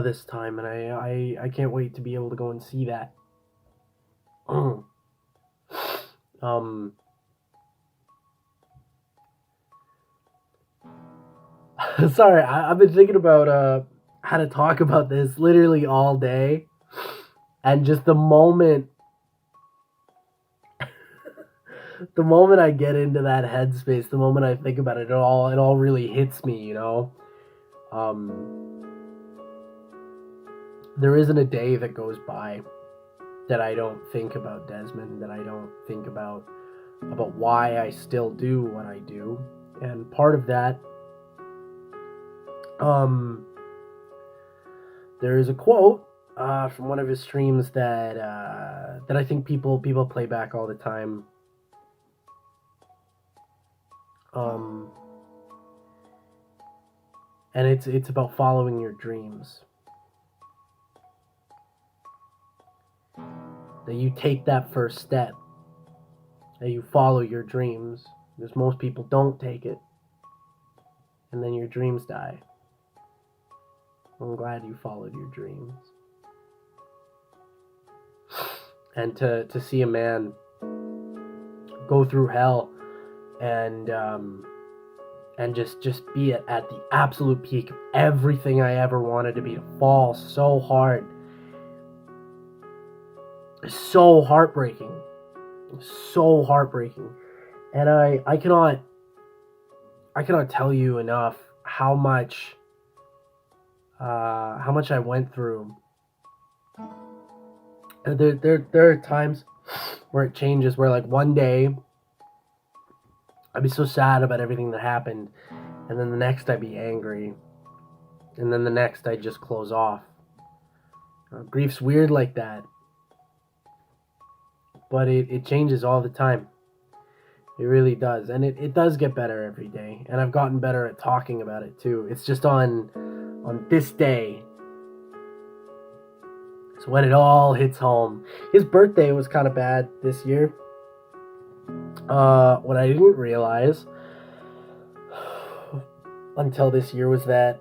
this time, and I can't wait to be able to go and see that. um, sorry, I've been thinking about how to talk about this literally all day, and just the moment I get into that headspace, the moment I think about it, it all really hits me, you know. Um, there isn't a day that goes by that I don't think about Desmond, that I don't think about why I still do what I do, and part of that, um, there is a quote from one of his streams that I think people play back all the time. Um, and it's about following your dreams. That you take that first step, that you follow your dreams, because most people don't take it, and then your dreams die. I'm glad you followed your dreams. And to see a man go through hell and just be at the absolute peak of everything I ever wanted to be, to fall so hard, so heartbreaking, so heartbreaking. And I cannot tell you enough how much I went through. And there are times where it changes, where like one day I'd be so sad about everything that happened, and then the next I'd be angry, and then the next I'd just close off. Grief's weird like that, but it changes all the time. It really does, and it does get better every day, and I've gotten better at talking about it too. It's just on this day, it's when it all hits home. His birthday was kind of bad this year. What I didn't realize until this year was that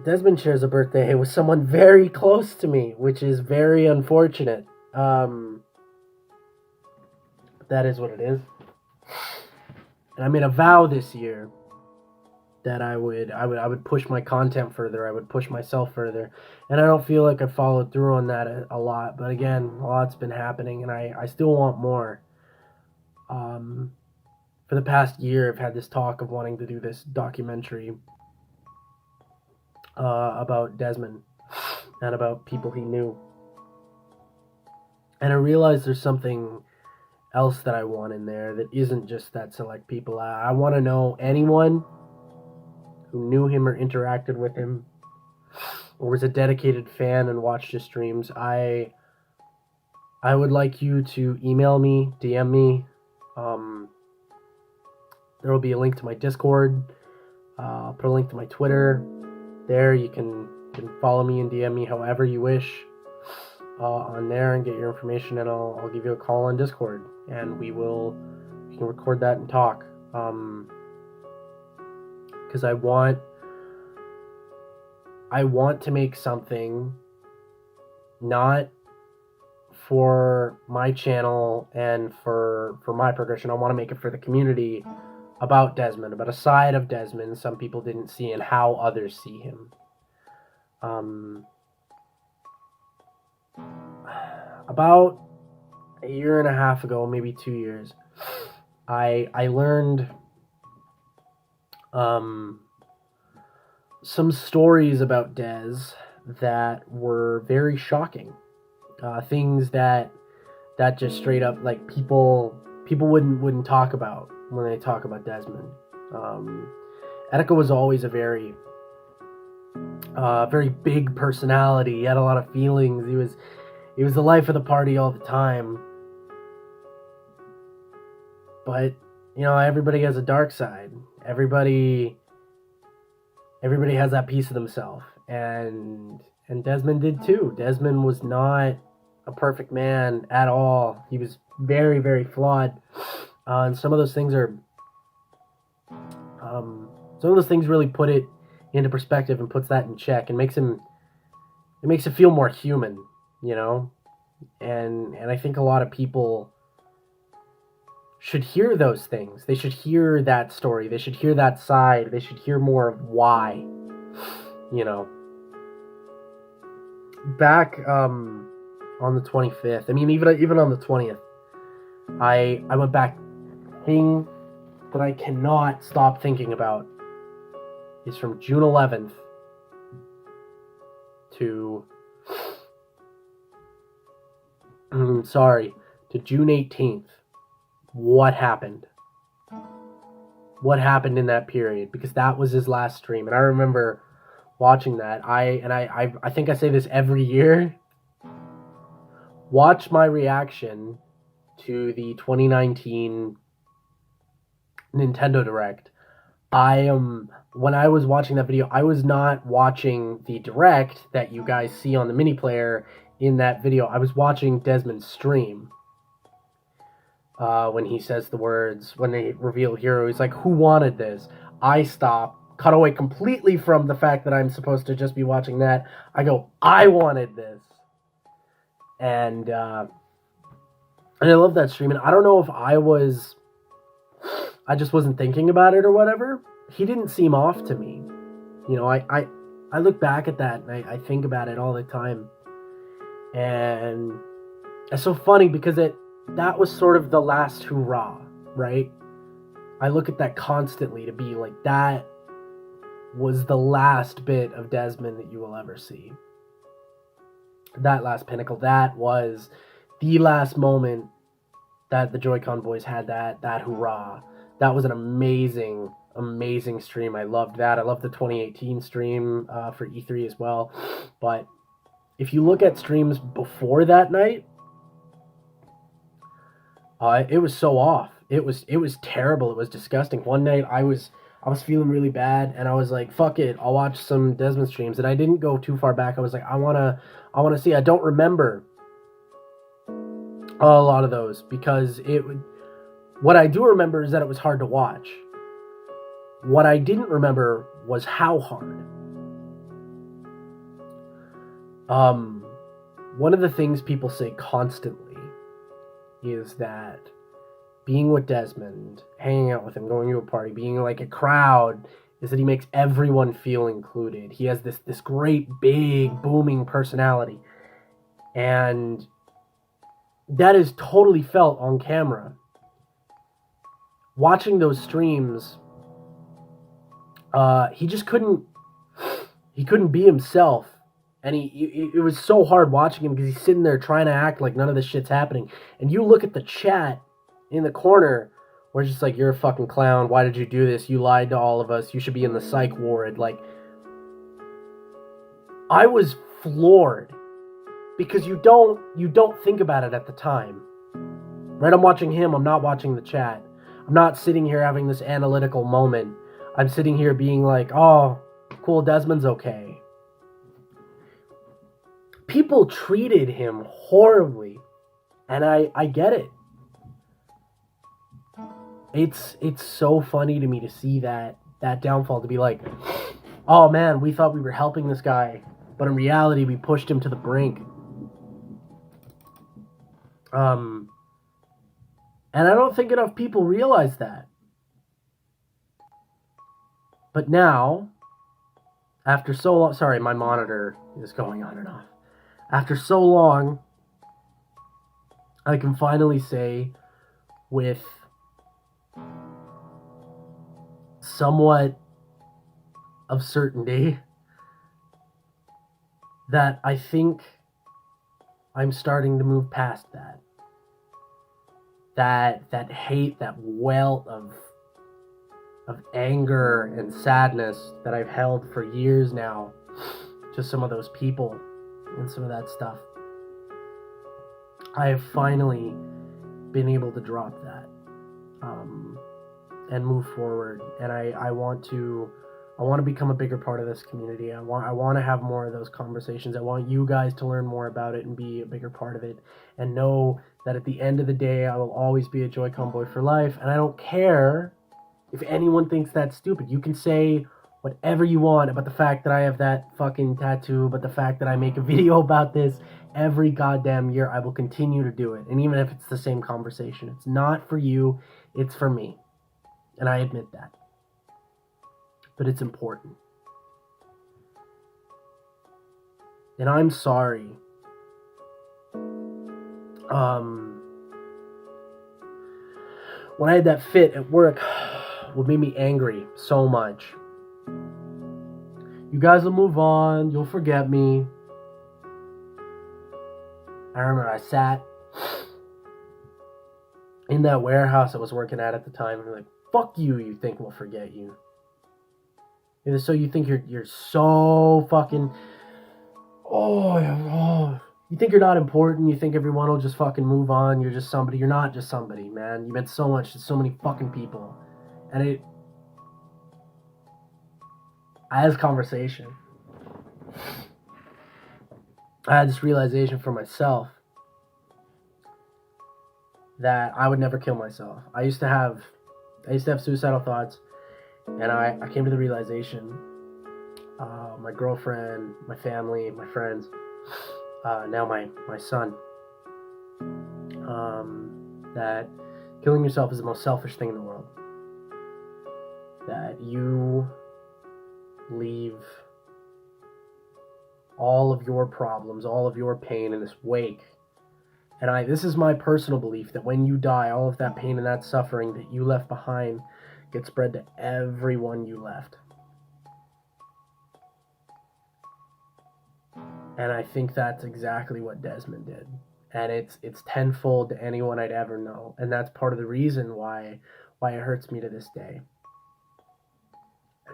Desmond shares a birthday with someone very close to me, which is very unfortunate. That is what it is. And I made a vow this year that I would push my content further. I would push myself further, and I don't feel like I followed through on that a lot. But again, a lot's been happening, and I still want more. For the past year, I've had this talk of wanting to do this documentary about Desmond and about people he knew, and I realized there's something else that I want in there that isn't just that select people. I want to know anyone who knew him or interacted with him or was a dedicated fan and watched his streams. I would like you to email me, DM me. There will be a link to my Discord. I'll put a link to my Twitter. There you can follow me and DM me however you wish on there and get your information, and I'll give you a call on Discord, and we can record that and talk. Because I want to make something not for my channel and for my progression. I want to make it for the community, about Desmond, about a side of Desmond some people didn't see and how others see him. About a year and a half ago, maybe 2 years, I learned some stories about Des that were very shocking. Things that just straight up, like, people wouldn't talk about when they talk about Desmond. Etika was always a very big personality. He had a lot of feelings. He was the life of the party all the time. But everybody has a dark side. Everybody has that piece of themselves, and Desmond did too. Desmond was not a perfect man at all. He was very, very flawed, and some of those things really put it into perspective and puts that in check and makes him it makes it feel more human, you know? And I think a lot of people should hear those things. They should hear that story. They should hear that side. They should hear more of why, you know. Back on the 25th, I mean, even on the 20th, I went back. Thing that I cannot stop thinking about is from June 11th to to June 18th. What happened? What happened in that period? Because that was his last stream, and I remember watching that. I think I say this every year. Watch my reaction to the 2019 Nintendo Direct. When I was watching that video, I was not watching the Direct that you guys see on the mini player in that video. I was watching Desmond's stream. When he says the words, when they reveal Hero, he's like, who wanted this? I stop, cut away completely from the fact that I'm supposed to just be watching that. I go, I wanted this. And I love that stream. And I don't know if I just wasn't thinking about it or whatever. He didn't seem off to me. You know, I look back at that and I think about it all the time. And it's so funny because that was sort of the last hurrah, right? I look at that constantly to be like, that was the last bit of Desmond that you will ever see. That last pinnacle, that was the last moment that the joyconboyz had that hurrah. That was an amazing stream. I loved that. I loved the 2018 stream for E3 as well. But if you look at streams before that night, it was so off. It was terrible. It was disgusting. One night I was feeling really bad, and I was like, "Fuck it, I'll watch some Desmond streams." And I didn't go too far back. I was like, I wanna see. I don't remember a lot of those because what I do remember is that it was hard to watch. What I didn't remember was how hard. One of the things people say constantly is that being with Desmond, hanging out with him, going to a party, being like a crowd, is that he makes everyone feel included. He has this great, big, booming personality. And that is totally felt on camera. Watching those streams, he just couldn't be himself. And it was so hard watching him because he's sitting there trying to act like none of this shit's happening. And you look at the chat in the corner where it's just like, you're a fucking clown. Why did you do this? You lied to all of us. You should be in the psych ward. Like, I was floored because you don't think about it at the time. Right? I'm watching him. I'm not watching the chat. I'm not sitting here having this analytical moment. I'm sitting here being like, oh, cool, Desmond's okay. People treated him horribly, and I get it. It's so funny to me to see that downfall, to be like, oh man, we thought we were helping this guy, but in reality we pushed him to the brink. And I don't think enough people realize that. But now, after so long, sorry, my monitor is going on and off. After so long, I can finally say with somewhat of certainty that I think I'm starting to move past that. That hate, that welt of anger and sadness that I've held for years now to some of those people and some of that stuff. I have finally been able to drop that and move forward. And I want to become a bigger part of this community. I want to have more of those conversations. I want you guys to learn more about it and be a bigger part of it, and know that at the end of the day, I will always be a joyconboy for life. And I don't care if anyone thinks that's stupid. You can say whatever you want about the fact that I have that fucking tattoo, but the fact that I make a video about this every goddamn year. I will continue to do it. And even if it's the same conversation, it's not for you, it's for me. And I admit that. But it's important. And I'm sorry. When I had that fit at work, what made me angry so much. You guys will move on. You'll forget me. I remember I sat in that warehouse I was working at the time, and like, fuck you, you think we'll forget you. And so you think you're so fucking, you think you're not important, you think everyone will just fucking move on, you're just somebody. You're not just somebody, man. You meant so much to so many fucking people. And I had this conversation. I had this realization for myself that I would never kill myself. I used to have suicidal thoughts, and I came to the realization, my girlfriend, my family, my friends, now my son, that killing yourself is the most selfish thing in the world. That you leave all of your problems, all of your pain in this wake. And this is my personal belief, that when you die, all of that pain and that suffering that you left behind gets spread to everyone you left. And I think that's exactly what Desmond did. And it's tenfold to anyone I'd ever know. And that's part of the reason why it hurts me to this day.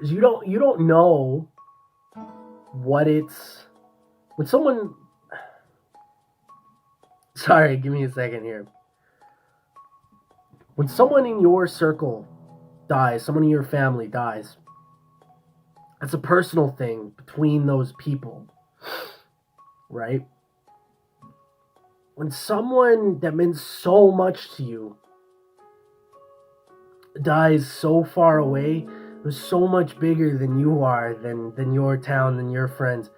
You don't know what it's when someone. Sorry, give me a second here. When someone in your circle dies, someone in your family dies, that's a personal thing between those people, right? When someone that meant so much to you dies so far away, who's so much bigger than you are, than your town, than your friends.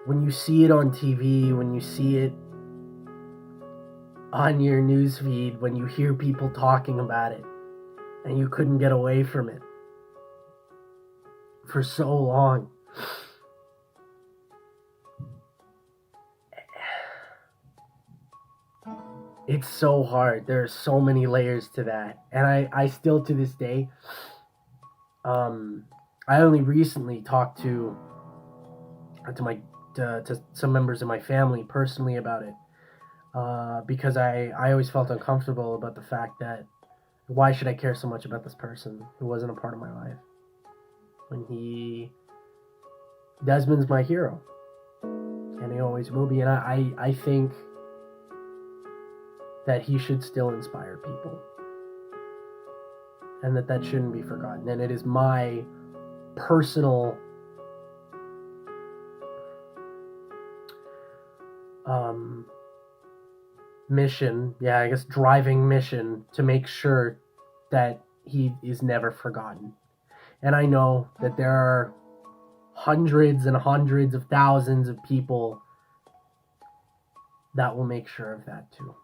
When you see it on TV, when you see it on your newsfeed, when you hear people talking about it, and you couldn't get away from it for so long. It's so hard. There are so many layers to that. And I still, to this day, I only recently talked to some members of my family personally about it, because I always felt uncomfortable about the fact that why should I care so much about this person who wasn't a part of my life? Desmond's my hero, and he always will be, and I think that he should still inspire people, and that shouldn't be forgotten. And it is my personal mission, driving mission, to make sure that he is never forgotten. And I know that there are hundreds and hundreds of thousands of people that will make sure of that too.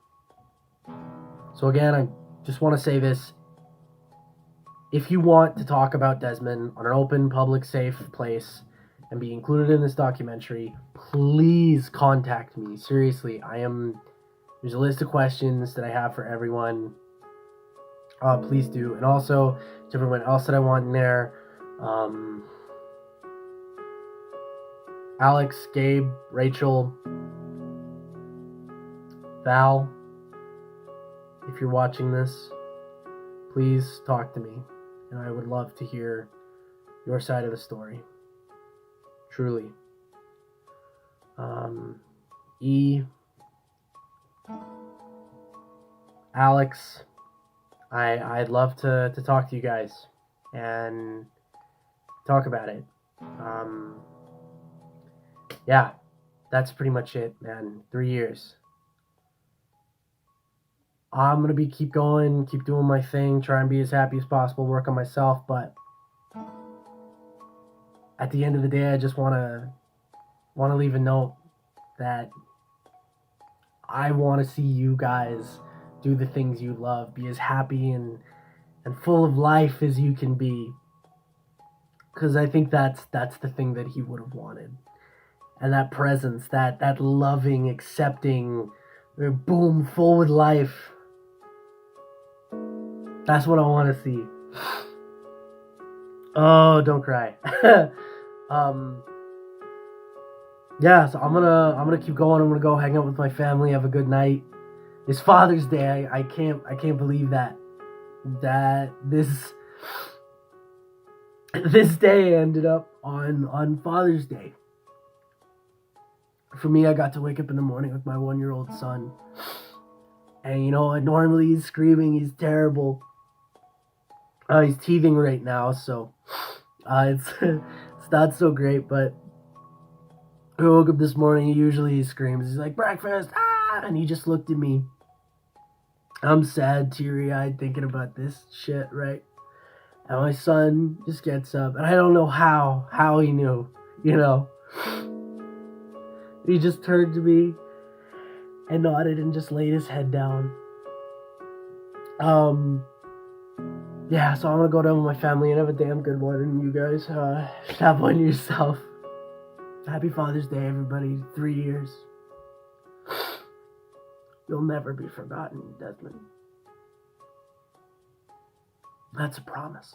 So again, I just want to say this. If you want to talk about Desmond on an open, public, safe place and be included in this documentary, please contact me. Seriously, there's a list of questions that I have for everyone. Please do. And also, to everyone else that I want in there, Alex, Gabe, Rachel, Val, if you're watching this, please talk to me. And I would love to hear your side of the story. Truly. Alex, I'd love to talk to you guys and talk about it. Yeah, that's pretty much it, man. 3 years. I'm gonna keep going, keep doing my thing, try and be as happy as possible, work on myself, but at the end of the day, I just want to leave a note that I want to see you guys do the things you love, be as happy and full of life as you can be. Because I think that's the thing that he would have wanted. And that presence, that loving, accepting, boom, full with life. That's what I want to see. Oh, don't cry. Yeah, so I'm gonna keep going. I'm gonna go hang out with my family, have a good night. It's Father's Day. I can't believe that this day ended up on Father's Day. For me, I got to wake up in the morning with my 1-year-old son. And normally he's screaming, he's terrible. He's teething right now, so it's not so great, but I woke up this morning, he screams. He's like, breakfast, and he just looked at me. I'm sad, teary-eyed, thinking about this shit, right? And my son just gets up, and I don't know how he knew, He just turned to me and nodded and just laid his head down. Yeah, so I'm gonna go down with my family and have a damn good one, and you guys have one yourself. Happy Father's Day, everybody. 3 years. You'll never be forgotten, Desmond. That's a promise.